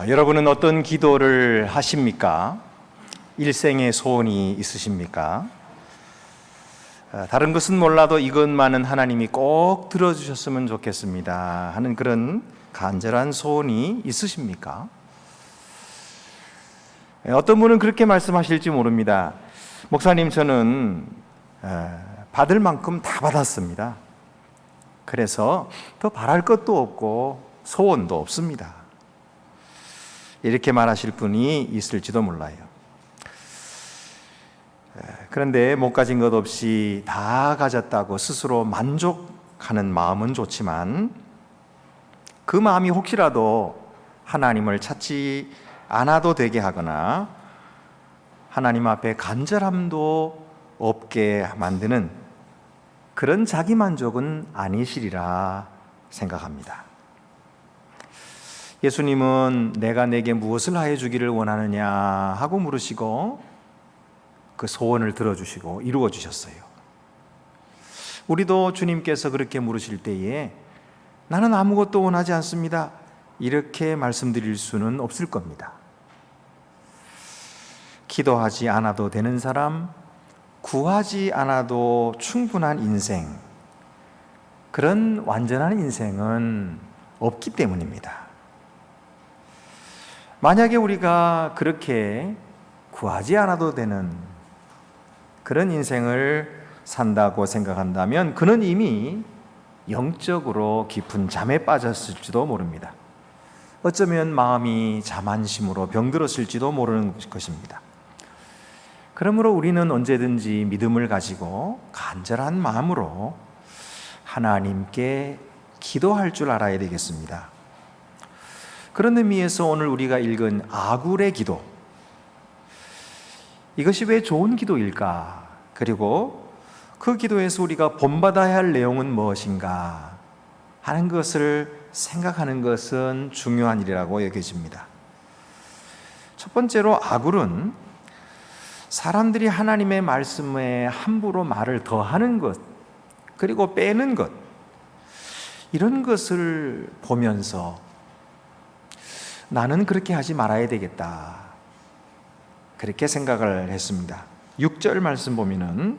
여러분은 어떤 기도를 하십니까? 일생의 소원이 있으십니까? 다른 것은 몰라도 이것만은 하나님이 꼭 들어주셨으면 좋겠습니다 하는 그런 간절한 소원이 있으십니까? 어떤 분은 그렇게 말씀하실지 모릅니다. 목사님, 저는 받을 만큼 다 받았습니다. 그래서 더 바랄 것도 없고 소원도 없습니다. 이렇게 말하실 분이 있을지도 몰라요. 그런데 못 가진 것 없이 다 가졌다고 스스로 만족하는 마음은 좋지만 그 마음이 혹시라도 하나님을 찾지 않아도 되게 하거나 하나님 앞에 간절함도 없게 만드는 그런 자기 만족은 아니시리라 생각합니다. 예수님은 내가 내게 무엇을 하여 주기를 원하느냐 하고 물으시고 그 소원을 들어주시고 이루어 주셨어요. 우리도 주님께서 그렇게 물으실 때에 나는 아무것도 원하지 않습니다 이렇게 말씀드릴 수는 없을 겁니다. 기도하지 않아도 되는 사람, 구하지 않아도 충분한 인생, 그런 완전한 인생은 없기 때문입니다. 만약에 우리가 그렇게 구하지 않아도 되는 그런 인생을 산다고 생각한다면 그는 이미 영적으로 깊은 잠에 빠졌을지도 모릅니다. 어쩌면 마음이 자만심으로 병들었을지도 모르는 것입니다. 그러므로 우리는 언제든지 믿음을 가지고 간절한 마음으로 하나님께 기도할 줄 알아야 되겠습니다. 그런 의미에서 오늘 우리가 읽은 아굴의 기도, 이것이 왜 좋은 기도일까? 그리고 그 기도에서 우리가 본받아야 할 내용은 무엇인가 하는 것을 생각하는 것은 중요한 일이라고 여겨집니다. 첫 번째로 아굴은 사람들이 하나님의 말씀에 함부로 말을 더하는 것, 그리고 빼는 것, 이런 것을 보면서 나는 그렇게 하지 말아야 되겠다, 그렇게 생각을 했습니다. 6절 말씀 보면은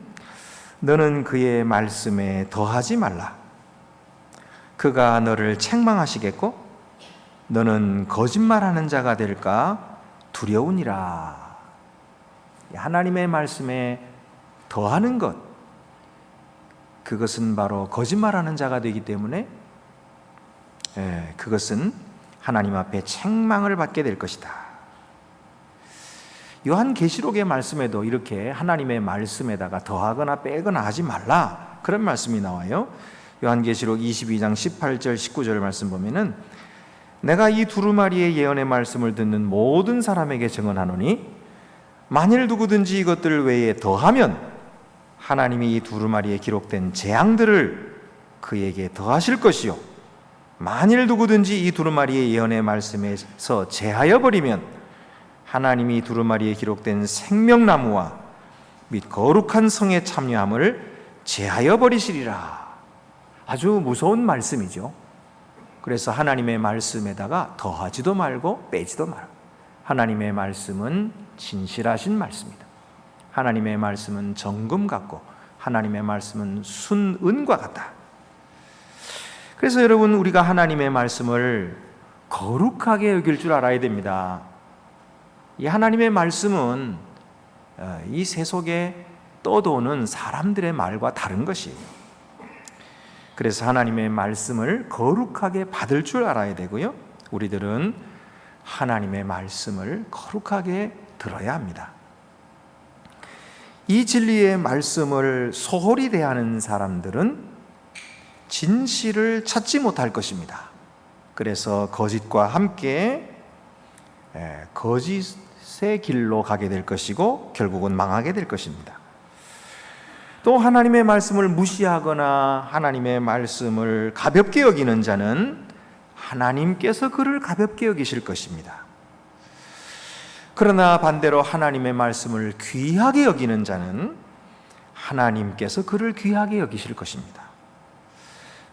너는 그의 말씀에 더하지 말라. 그가 너를 책망하시겠고 너는 거짓말하는 자가 될까 두려우니라. 하나님의 말씀에 더하는 것, 그것은 바로 거짓말하는 자가 되기 때문에 그것은 하나님 앞에 책망을 받게 될 것이다. 요한계시록의 말씀에도 이렇게 하나님의 말씀에다가 더하거나 빼거나 하지 말라, 그런 말씀이 나와요. 요한계시록 22장 18절 19절 말씀 보면은 내가 이 두루마리의 예언의 말씀을 듣는 모든 사람에게 증언하노니 만일 누구든지 이것들 외에 더하면 하나님이 이 두루마리에 기록된 재앙들을 그에게 더하실 것이요 만일 누구든지 이 두루마리의 예언의 말씀에서 제하여 버리면 하나님이 두루마리에 기록된 생명나무와 및 거룩한 성에 참여함을 제하여 버리시리라. 아주 무서운 말씀이죠. 그래서 하나님의 말씀에다가 더하지도 말고 빼지도 말고, 하나님의 말씀은 진실하신 말씀이다. 하나님의 말씀은 정금 같고 하나님의 말씀은 순은과 같다. 그래서 여러분, 우리가 하나님의 말씀을 거룩하게 여길 줄 알아야 됩니다. 이 하나님의 말씀은 이 세속에 떠도는 사람들의 말과 다른 것이에요. 그래서 하나님의 말씀을 거룩하게 받을 줄 알아야 되고요, 우리들은 하나님의 말씀을 거룩하게 들어야 합니다. 이 진리의 말씀을 소홀히 대하는 사람들은 진실을 찾지 못할 것입니다. 그래서 거짓과 함께 거짓의 길로 가게 될 것이고 결국은 망하게 될 것입니다. 또 하나님의 말씀을 무시하거나 하나님의 말씀을 가볍게 여기는 자는 하나님께서 그를 가볍게 여기실 것입니다. 그러나 반대로 하나님의 말씀을 귀하게 여기는 자는 하나님께서 그를 귀하게 여기실 것입니다.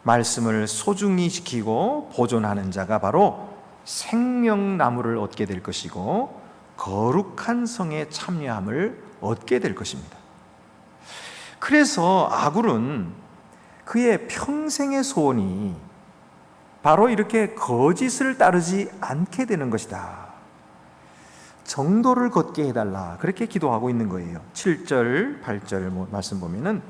말씀을 소중히 지키고 보존하는 자가 바로 생명나무를 얻게 될 것이고 거룩한 성에 참여함을 얻게 될 것입니다. 그래서 아굴은 그의 평생의 소원이 바로 이렇게 거짓을 따르지 않게 되는 것이다. 정도를 걷게 해달라, 그렇게 기도하고 있는 거예요. 7절 8절 말씀 보면은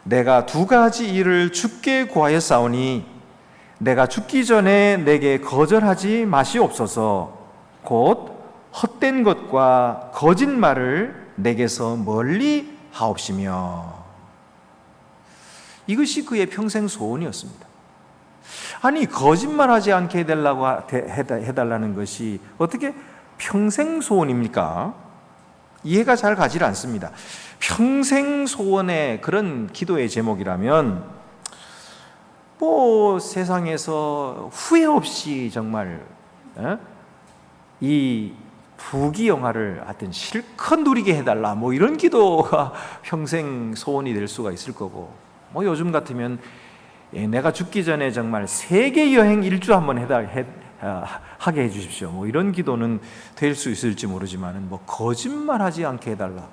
내가 두 가지 일을 주께 구하였사오니 내가 죽기 전에 내게 거절하지 마시옵소서. 곧 헛된 것과 거짓말을 내게서 멀리 하옵시며. 이것이 그의 평생 소원이었습니다. 아니, 거짓말하지 않게 해달라는 것이 어떻게 평생 소원입니까? 이해가 잘 가지 않습니다. 평생 소원의 그런 기도의 제목이라면 세상에서 후회 없이 정말 이 부귀영화를 하여튼 실컷 누리게 해달라, 이런 기도가 평생 소원이 될 수가 있을 거고, 요즘 같으면 내가 죽기 전에 정말 세계 여행 일주 한번 하게 해주십시오, 이런 기도는 될 수 있을지 모르지만 거짓말하지 않게 해달라.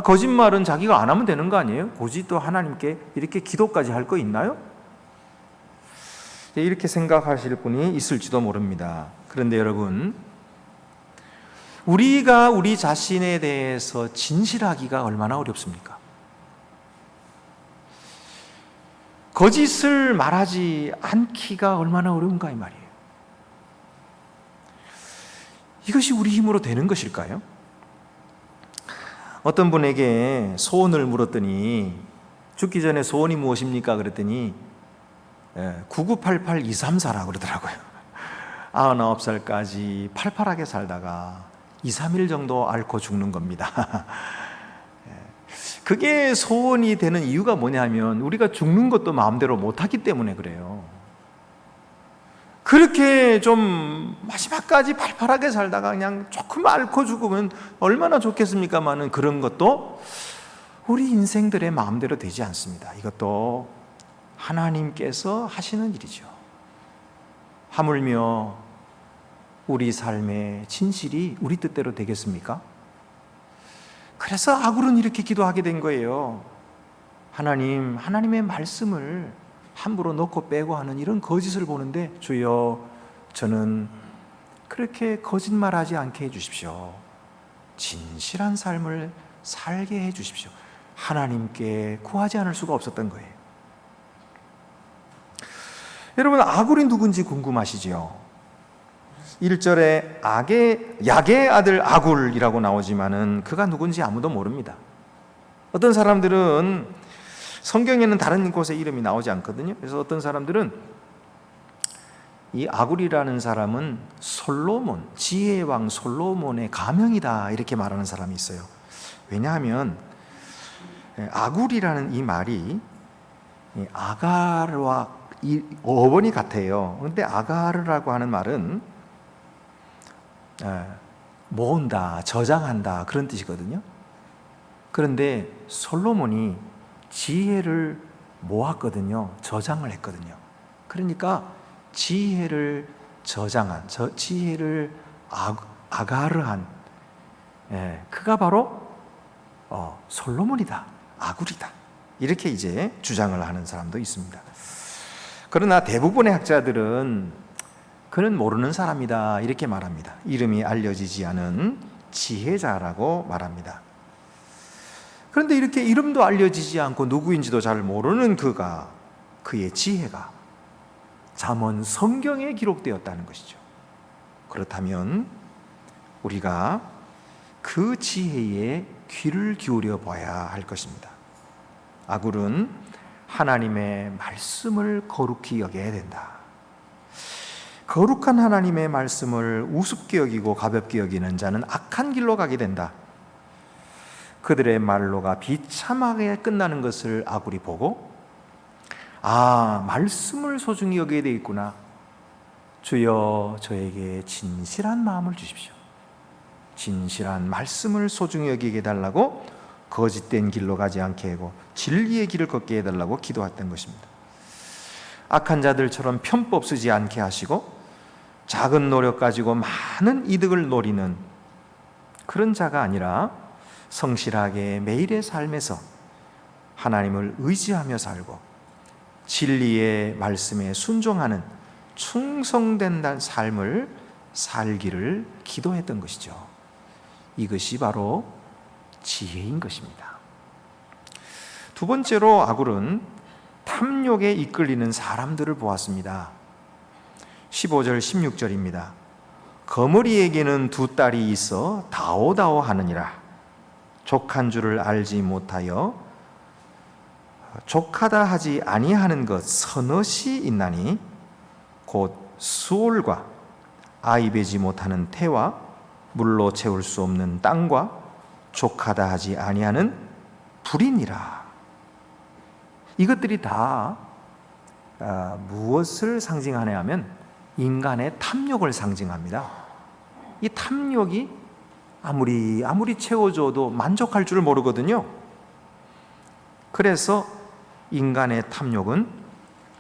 거짓말은 자기가 안 하면 되는 거 아니에요? 굳이 또 하나님께 이렇게 기도까지 할 거 있나요? 이렇게 생각하실 분이 있을지도 모릅니다. 그런데 여러분, 우리가 우리 자신에 대해서 진실하기가 얼마나 어렵습니까? 거짓을 말하지 않기가 얼마나 어려운가 이 말이에요. 이것이 우리 힘으로 되는 것일까요? 어떤 분에게 소원을 물었더니 죽기 전에 소원이 무엇입니까? 그랬더니 9988-234라고 그러더라고요. 99살까지 팔팔하게 살다가 2, 3일 정도 앓고 죽는 겁니다. 그게 소원이 되는 이유가 뭐냐면 우리가 죽는 것도 마음대로 못하기 때문에 그래요. 그렇게 좀 마지막까지 팔팔하게 살다가 그냥 조금 앓고 죽으면 얼마나 좋겠습니까마는 그런 것도 우리 인생들의 마음대로 되지 않습니다. 이것도 하나님께서 하시는 일이죠. 하물며 우리 삶의 진실이 우리 뜻대로 되겠습니까? 그래서 아굴은 이렇게 기도하게 된 거예요. 하나님의 말씀을 함부로 넣고 빼고 하는 이런 거짓을 보는데 주여, 저는 그렇게 거짓말하지 않게 해주십시오. 진실한 삶을 살게 해주십시오. 하나님께 구하지 않을 수가 없었던 거예요. 여러분, 아굴이 누군지 궁금하시죠? 1절에 야게의 아들 아굴이라고 나오지만은 그가 누군지 아무도 모릅니다. 어떤 사람들은 성경에는 다른 곳에 이름이 나오지 않거든요. 그래서 어떤 사람들은 이 아굴이라는 사람은 지혜의 왕 솔로몬의 가명이다, 이렇게 말하는 사람이 있어요. 왜냐하면 아굴이라는 이 말이 아가르와 어원이 같아요. 그런데 아가르라고 하는 말은 모은다, 저장한다, 그런 뜻이거든요. 그런데 솔로몬이 지혜를 모았거든요. 저장을 했거든요. 그러니까 지혜를 저장한, 지혜를 아가르한, 그가 바로 솔로몬이다, 아굴이다, 이렇게 이제 주장을 하는 사람도 있습니다. 그러나 대부분의 학자들은 그는 모르는 사람이다, 이렇게 말합니다. 이름이 알려지지 않은 지혜자라고 말합니다. 그런데 이렇게 이름도 알려지지 않고 누구인지도 잘 모르는 그의 지혜가 잠언 성경에 기록되었다는 것이죠. 그렇다면 우리가 그 지혜에 귀를 기울여 봐야 할 것입니다. 아굴은 하나님의 말씀을 거룩히 여겨야 된다. 거룩한 하나님의 말씀을 우습게 여기고 가볍게 여기는 자는 악한 길로 가게 된다. 그들의 말로가 비참하게 끝나는 것을 아굴이 보고, 말씀을 소중히 여기게 되어 있구나. 주여, 저에게 진실한 마음을 주십시오. 진실한 말씀을 소중히 여기게 해달라고, 거짓된 길로 가지 않게 하고 진리의 길을 걷게 해달라고 기도했던 것입니다. 악한 자들처럼 편법 쓰지 않게 하시고 작은 노력 가지고 많은 이득을 노리는 그런 자가 아니라 성실하게 매일의 삶에서 하나님을 의지하며 살고 진리의 말씀에 순종하는 충성된 삶을 살기를 기도했던 것이죠. 이것이 바로 지혜인 것입니다. 두 번째로 아굴은 탐욕에 이끌리는 사람들을 보았습니다. 15절 16절입니다. 거머리에게는 두 딸이 있어 다오다오 하느니라. 족한 줄을 알지 못하여 족하다 하지 아니하는 것 서너시 있나니 곧 수올과 아이 베지 못하는 태와 물로 채울 수 없는 땅과 족하다 하지 아니하는 불이니라. 이것들이 다 무엇을 상징하냐 하면 인간의 탐욕을 상징합니다. 이 탐욕이 아무리 채워줘도 만족할 줄 모르거든요. 그래서 인간의 탐욕은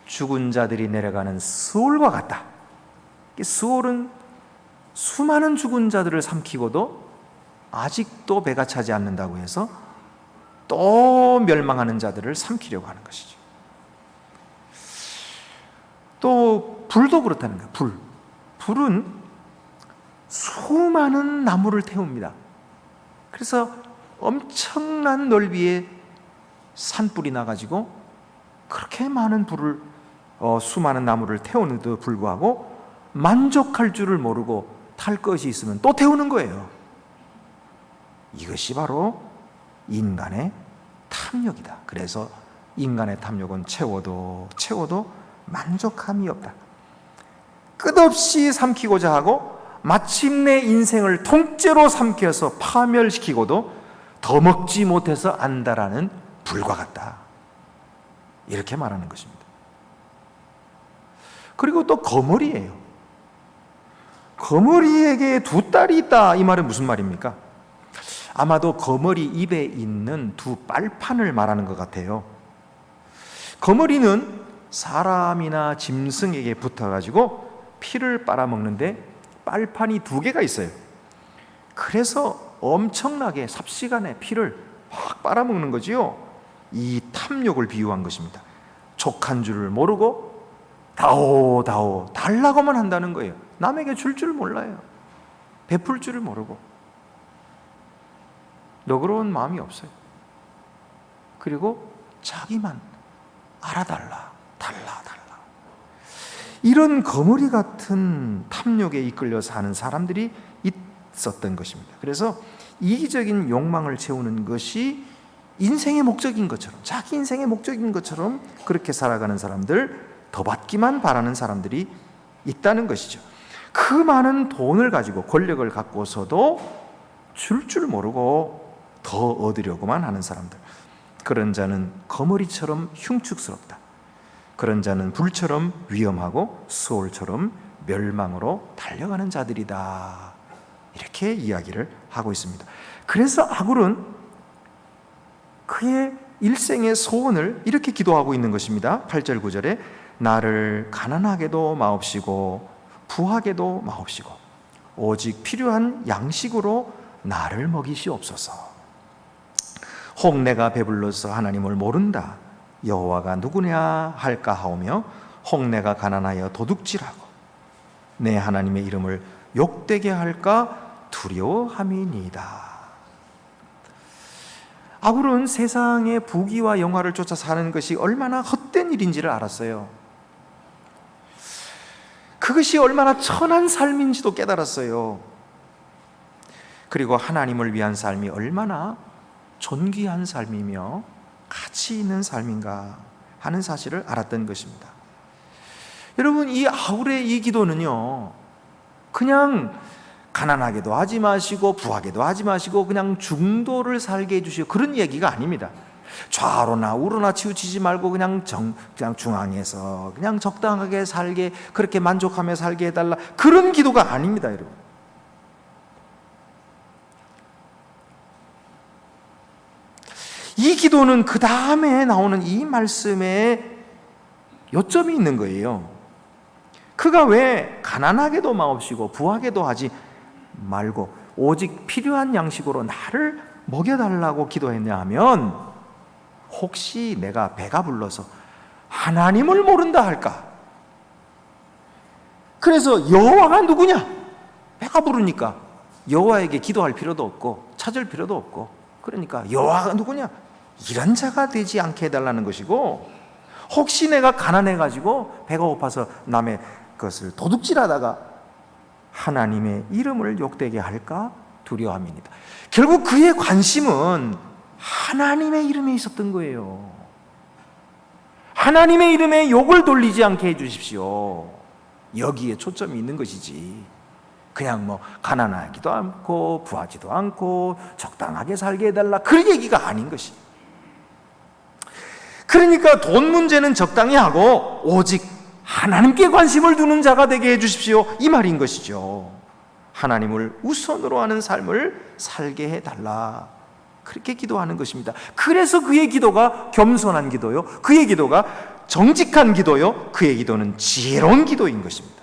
죽은 자들이 내려가는 수올과 같다. 수올은 수많은 죽은 자들을 삼키고도 아직도 배가 차지 않는다고 해서 또 멸망하는 자들을 삼키려고 하는 것이죠. 또 불도 그렇다는 거예요. 불은 수많은 나무를 태웁니다. 그래서 엄청난 넓이의 산불이 나가지고 그렇게 많은 불을 수많은 나무를 태우는데도 불구하고 만족할 줄을 모르고 탈 것이 있으면 또 태우는 거예요. 이것이 바로 인간의 탐욕이다. 그래서 인간의 탐욕은 채워도 만족함이 없다. 끝없이 삼키고자 하고 마침내 인생을 통째로 삼켜서 파멸시키고도 더 먹지 못해서 안다라는 불과 같다. 이렇게 말하는 것입니다. 그리고 또 거머리예요. 거머리에게 두 딸이 있다. 이 말은 무슨 말입니까? 아마도 거머리 입에 있는 두 빨판을 말하는 것 같아요. 거머리는 사람이나 짐승에게 붙어가지고 피를 빨아먹는데 빨판이 두 개가 있어요. 그래서 엄청나게 삽시간에 피를 확 빨아먹는 거지요. 이 탐욕을 비유한 것입니다. 족한 줄을 모르고 다오 달라고만 한다는 거예요. 남에게 줄 줄 몰라요. 베풀 줄을 모르고 너그러운 마음이 없어요. 그리고 자기만 알아달라 달라. 이런 거머리 같은 탐욕에 이끌려 사는 사람들이 있었던 것입니다. 그래서 이기적인 욕망을 채우는 것이 인생의 목적인 것처럼, 자기 인생의 목적인 것처럼 그렇게 살아가는 사람들, 더 받기만 바라는 사람들이 있다는 것이죠. 그 많은 돈을 가지고 권력을 갖고서도 줄 모르고 더 얻으려고만 하는 사람들, 그런 자는 거머리처럼 흉측스럽다. 그런 자는 불처럼 위험하고 수올처럼 멸망으로 달려가는 자들이다. 이렇게 이야기를 하고 있습니다. 그래서 아굴은 그의 일생의 소원을 이렇게 기도하고 있는 것입니다. 8절 9절에 나를 가난하게도 마옵시고 부하게도 마옵시고 오직 필요한 양식으로 나를 먹이시옵소서. 혹 내가 배불러서 하나님을 모른다. 여호와가 누구냐 할까 하오며 혹 내가 가난하여 도둑질하고 내 하나님의 이름을 욕되게 할까 두려워함이니이다. 아굴은 세상의 부귀와 영화를 쫓아 사는 것이 얼마나 헛된 일인지를 알았어요. 그것이 얼마나 천한 삶인지도 깨달았어요. 그리고 하나님을 위한 삶이 얼마나 존귀한 삶이며 가치 있는 삶인가 하는 사실을 알았던 것입니다. 여러분, 이 아굴의 이 기도는요, 그냥 가난하게도 하지 마시고 부하게도 하지 마시고 그냥 중도를 살게 해주시고 그런 얘기가 아닙니다. 좌로나 우로나 치우치지 말고 그냥 중앙에서 그냥 적당하게 살게, 그렇게 만족하며 살게 해달라, 그런 기도가 아닙니다, 여러분. 이 기도는 그 다음에 나오는 이 말씀에 요점이 있는 거예요. 그가 왜 가난하게도 마옵시고 부하게도 하지 말고 오직 필요한 양식으로 나를 먹여달라고 기도했냐 하면, 혹시 내가 배가 불러서 하나님을 모른다 할까? 그래서 여호와가 누구냐? 배가 부르니까 여호와에게 기도할 필요도 없고 찾을 필요도 없고, 그러니까 여호와가 누구냐? 이런 자가 되지 않게 해달라는 것이고, 혹시 내가 가난해가지고 배가 고파서 남의 것을 도둑질하다가 하나님의 이름을 욕되게 할까 두려움입니다. 결국 그의 관심은 하나님의 이름에 있었던 거예요. 하나님의 이름에 욕을 돌리지 않게 해주십시오. 여기에 초점이 있는 것이지, 그냥 뭐 가난하기도 않고 부하지도 않고 적당하게 살게 해달라, 그 얘기가 아닌 것이. 그러니까 돈 문제는 적당히 하고 오직 하나님께 관심을 두는 자가 되게 해주십시오, 이 말인 것이죠. 하나님을 우선으로 하는 삶을 살게 해달라, 그렇게 기도하는 것입니다. 그래서 그의 기도가 겸손한 기도요, 그의 기도가 정직한 기도요, 그의 기도는 지혜로운 기도인 것입니다.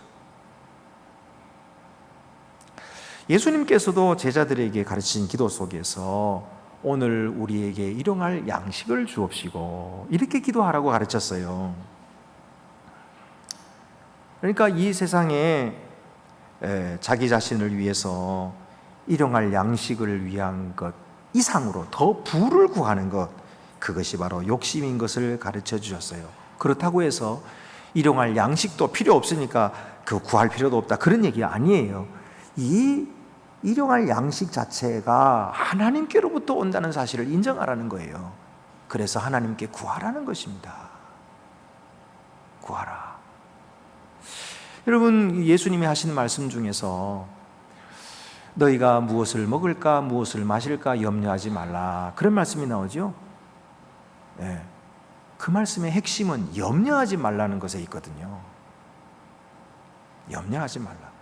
예수님께서도 제자들에게 가르친 기도 속에서 오늘 우리에게 일용할 양식을 주옵시고 이렇게 기도하라고 가르쳤어요. 그러니까 이 세상에 자기 자신을 위해서 일용할 양식을 위한 것 이상으로 더 부를 구하는 것, 그것이 바로 욕심인 것을 가르쳐 주셨어요. 그렇다고 해서 일용할 양식도 필요 없으니까 그 구할 필요도 없다, 그런 얘기 아니에요. 이 일용할 양식 자체가 하나님께로부터 온다는 사실을 인정하라는 거예요. 그래서 하나님께 구하라는 것입니다. 구하라. 여러분, 예수님이 하신 말씀 중에서 너희가 무엇을 먹을까 무엇을 마실까 염려하지 말라, 그런 말씀이 나오죠. 네. 그 말씀의 핵심은 염려하지 말라는 것에 있거든요. 염려하지 말라.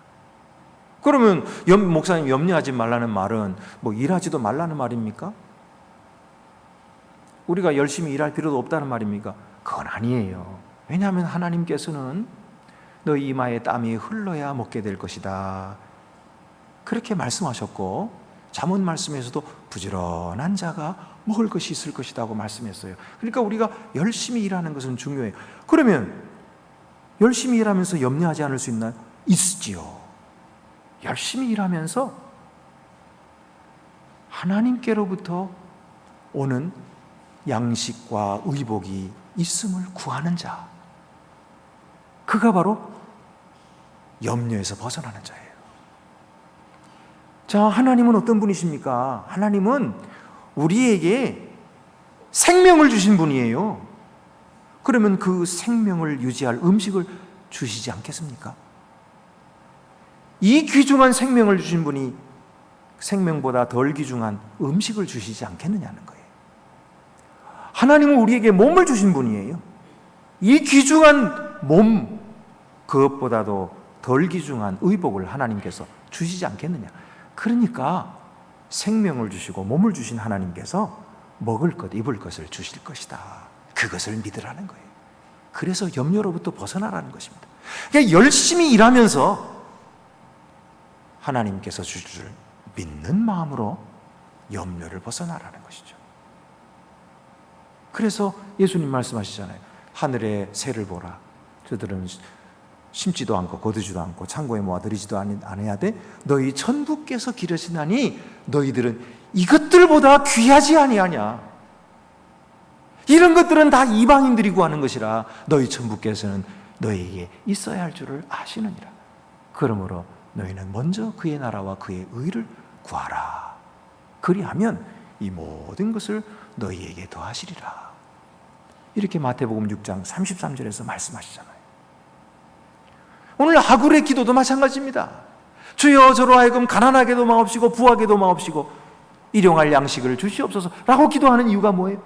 그러면 목사님, 염려하지 말라는 말은 뭐 일하지도 말라는 말입니까? 우리가 열심히 일할 필요도 없다는 말입니까? 그건 아니에요. 왜냐하면 하나님께서는 너희 이마에 땀이 흘러야 먹게 될 것이다, 그렇게 말씀하셨고, 잠언 말씀에서도 부지런한 자가 먹을 것이 있을 것이라고 말씀했어요. 그러니까 우리가 열심히 일하는 것은 중요해요. 그러면 열심히 일하면서 염려하지 않을 수 있나요? 있지요. 열심히 일하면서 하나님께로부터 오는 양식과 의복이 있음을 구하는 자, 그가 바로 염려에서 벗어나는 자예요. 자, 하나님은 어떤 분이십니까? 하나님은 우리에게 생명을 주신 분이에요. 그러면 그 생명을 유지할 음식을 주시지 않겠습니까? 이 귀중한 생명을 주신 분이 생명보다 덜 귀중한 음식을 주시지 않겠느냐는 거예요. 하나님은 우리에게 몸을 주신 분이에요. 이 귀중한 몸, 그것보다도 덜 귀중한 의복을 하나님께서 주시지 않겠느냐. 그러니까 생명을 주시고 몸을 주신 하나님께서 먹을 것, 입을 것을 주실 것이다, 그것을 믿으라는 거예요. 그래서 염려로부터 벗어나라는 것입니다. 그러니까 열심히 일하면서 하나님께서 주실 줄 믿는 마음으로 염려를 벗어나라는 것이죠. 그래서 예수님 말씀하시잖아요. 하늘의 새를 보라. 저들은 심지도 않고 거두지도 않고 창고에 모아들이지도 않아야 돼. 너희 천부께서 기르시나니 너희들은 이것들보다 귀하지 아니하냐. 이런 것들은 다 이방인들이 구하는 것이라 너희 천부께서는 너희에게 있어야 할 줄을 아시느니라. 그러므로 너희는 먼저 그의 나라와 그의 의를 구하라. 그리하면 이 모든 것을 너희에게 더하시리라. 이렇게 마태복음 6장 33절에서 말씀하시잖아요. 오늘 하굴의 기도도 마찬가지입니다. 주여 저로 하여금 가난하게도 마옵시고 부하게도 마옵시고 일용할 양식을 주시옵소서 라고 기도하는 이유가 뭐예요?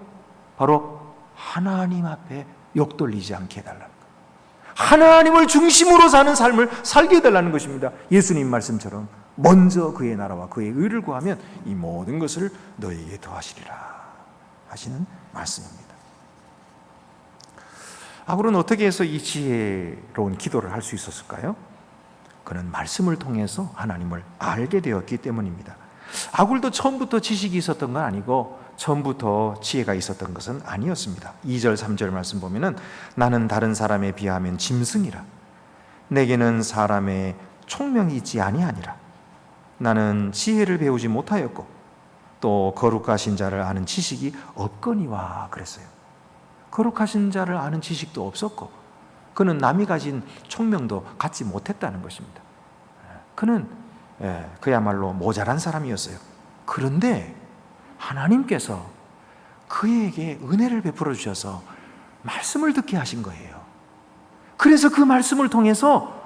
바로 하나님 앞에 욕돌리지 않게 해달라는 거예요. 하나님을 중심으로 사는 삶을 살게 해달라는 것입니다. 예수님 말씀처럼 먼저 그의 나라와 그의 의를 구하면 이 모든 것을 너희에게 더하시리라 하시는 말씀입니다. 아굴은 어떻게 해서 이 지혜로운 기도를 할 수 있었을까요? 그는 말씀을 통해서 하나님을 알게 되었기 때문입니다. 아굴도 처음부터 지식이 있었던 건 아니고 처음부터 지혜가 있었던 것은 아니었습니다. 2절 3절 말씀 보면은 나는 다른 사람에 비하면 짐승이라 내게는 사람의 총명이 있지 아니하니라 나는 지혜를 배우지 못하였고 또 거룩하신 자를 아는 지식이 없거니와 그랬어요. 거룩하신 자를 아는 지식도 없었고 그는 남이 가진 총명도 갖지 못했다는 것입니다. 그는 그야말로 모자란 사람이었어요. 그런데 하나님께서 그에게 은혜를 베풀어 주셔서 말씀을 듣게 하신 거예요. 그래서 그 말씀을 통해서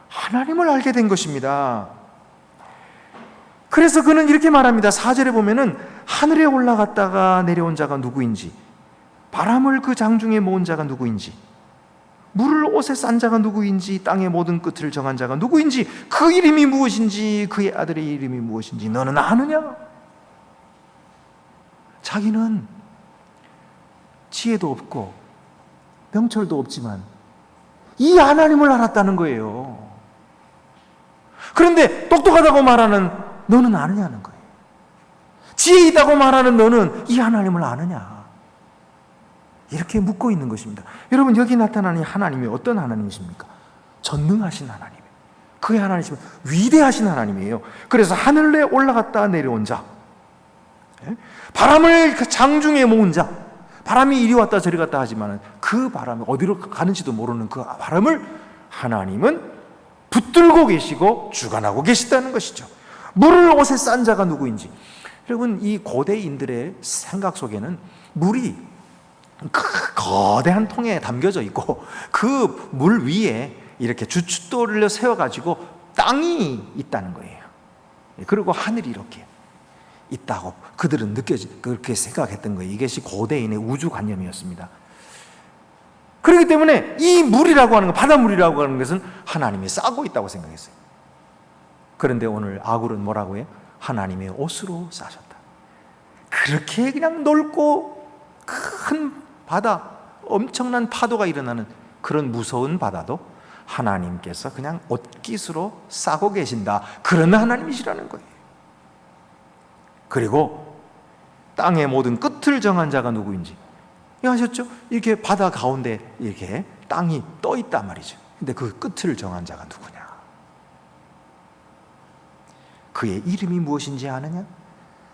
하나님을 알게 된 것입니다. 그래서 그는 이렇게 말합니다. 4절에 보면은 하늘에 올라갔다가 내려온 자가 누구인지 바람을 그 장중에 모은 자가 누구인지 물을 옷에 싼 자가 누구인지 땅의 모든 끝을 정한 자가 누구인지 그 이름이 무엇인지 그의 아들의 이름이 무엇인지 너는 아느냐? 자기는 지혜도 없고 명철도 없지만 이 하나님을 알았다는 거예요. 그런데 똑똑하다고 말하는 너는 아느냐는 거예요. 지혜 있다고 말하는 너는 이 하나님을 아느냐? 이렇게 묻고 있는 것입니다. 여러분, 여기 나타나는 하나님이 어떤 하나님이십니까? 전능하신 하나님. 그의 하나님이시면 위대하신 하나님이에요. 그래서 하늘에 올라갔다 내려온 자, 바람을 그 장중에 모은 자, 바람이 이리 왔다 저리 갔다 하지만 그 바람이 어디로 가는지도 모르는 그 바람을 하나님은 붙들고 계시고 주관하고 계시다는 것이죠. 물을 옷에 싼 자가 누구인지. 여러분, 이 고대인들의 생각 속에는 물이 거대한 통에 담겨져 있고 그 물 위에 이렇게 주춧돌을 세워가지고 땅이 있다는 거예요. 그리고 하늘이 이렇게 있다고 그들은 그렇게 생각했던 거예요. 이것이 고대인의 우주관념이었습니다. 그렇기 때문에 이 물이라고 하는 것, 바닷물이라고 하는 것은 하나님이 싸고 있다고 생각했어요. 그런데 오늘 아굴은 뭐라고 해요? 하나님의 옷으로 싸셨다. 그렇게 그냥 넓고 큰 바다, 엄청난 파도가 일어나는 그런 무서운 바다도 하나님께서 그냥 옷깃으로 싸고 계신다. 그런 하나님이시라는 거예요. 그리고 땅의 모든 끝을 정한 자가 누구인지 아셨죠? 이렇게 바다 가운데 이렇게 땅이 떠 있단 말이죠. 근데 그 끝을 정한 자가 누구냐? 그의 이름이 무엇인지 아느냐?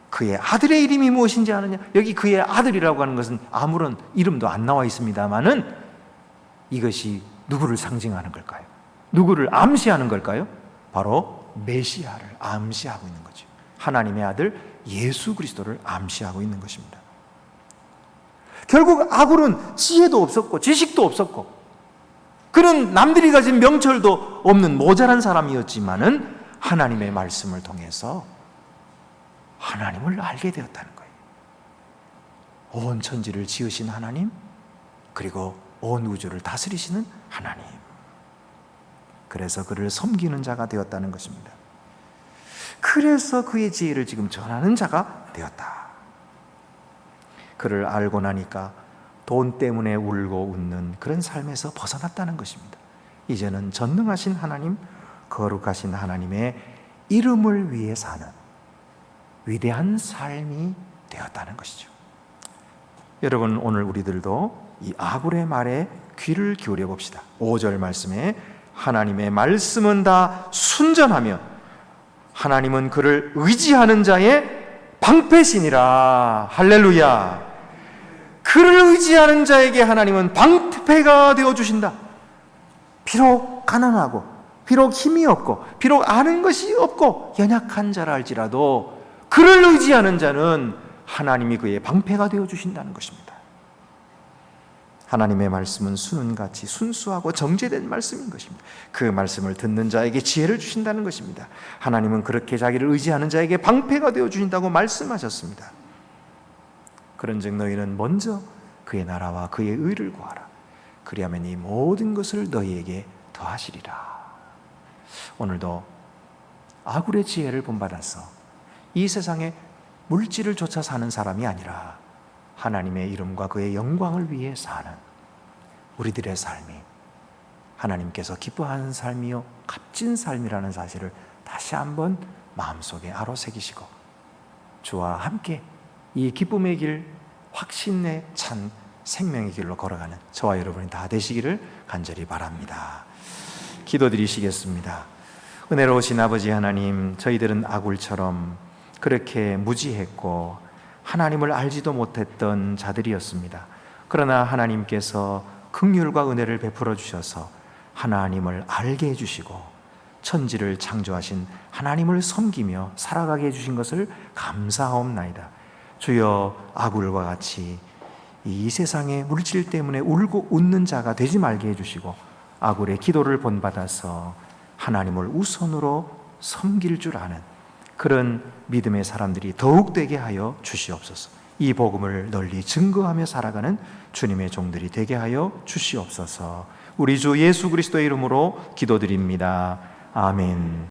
그의 아들의 이름이 무엇인지 아느냐? 여기 그의 아들이라고 하는 것은 아무런 이름도 안 나와 있습니다만은 이것이 누구를 상징하는 걸까요? 누구를 암시하는 걸까요? 바로 메시아를 암시하고 있는 거죠. 하나님의 아들 예수 그리스도를 암시하고 있는 것입니다. 결국 아굴은 지혜도 없었고 지식도 없었고 그는 남들이 가진 명철도 없는 모자란 사람이었지만은 하나님의 말씀을 통해서 하나님을 알게 되었다는 거예요. 온 천지를 지으신 하나님, 그리고 온 우주를 다스리시는 하나님. 그래서 그를 섬기는 자가 되었다는 것입니다. 그래서 그의 지혜를 지금 전하는 자가 되었다. 그를 알고 나니까 돈 때문에 울고 웃는 그런 삶에서 벗어났다는 것입니다. 이제는 전능하신 하나님, 거룩하신 하나님의 이름을 위해 사는 위대한 삶이 되었다는 것이죠. 여러분, 오늘 우리들도 이 아굴의 말에 귀를 기울여 봅시다. 5절 말씀에 하나님의 말씀은 다 순전하며 하나님은 그를 의지하는 자의 방패시니라. 할렐루야. 그를 의지하는 자에게 하나님은 방패가 되어주신다. 비록 가난하고 비록 힘이 없고 비록 아는 것이 없고 연약한 자라 할지라도 그를 의지하는 자는 하나님이 그의 방패가 되어주신다는 것입니다. 하나님의 말씀은 수는같이 순수하고 정제된 말씀인 것입니다. 그 말씀을 듣는 자에게 지혜를 주신다는 것입니다. 하나님은 그렇게 자기를 의지하는 자에게 방패가 되어주신다고 말씀하셨습니다. 그런즉 너희는 먼저 그의 나라와 그의 의를 구하라. 그리하면 이 모든 것을 너희에게 더하시리라. 오늘도 아굴의 지혜를 본받아서 이 세상에 물질을 쫓아 사는 사람이 아니라 하나님의 이름과 그의 영광을 위해 사는 우리들의 삶이 하나님께서 기뻐하는 삶이요 값진 삶이라는 사실을 다시 한번 마음속에 아로새기시고 주와 함께 이 기쁨의 길, 확신에 찬 생명의 길로 걸어가는 저와 여러분이 다 되시기를 간절히 바랍니다. 기도드리시겠습니다. 은혜로우신 아버지 하나님, 저희들은 아굴처럼 그렇게 무지했고 하나님을 알지도 못했던 자들이었습니다. 그러나 하나님께서 긍휼과 은혜를 베풀어 주셔서 하나님을 알게 해주시고 천지를 창조하신 하나님을 섬기며 살아가게 해주신 것을 감사하옵나이다. 주여, 아굴과 같이 이 세상의 물질 때문에 울고 웃는 자가 되지 말게 해주시고 아굴의 기도를 본받아서 하나님을 우선으로 섬길 줄 아는 그런 믿음의 사람들이 더욱 되게 하여 주시옵소서. 이 복음을 널리 증거하며 살아가는 주님의 종들이 되게 하여 주시옵소서. 우리 주 예수 그리스도의 이름으로 기도드립니다. 아멘.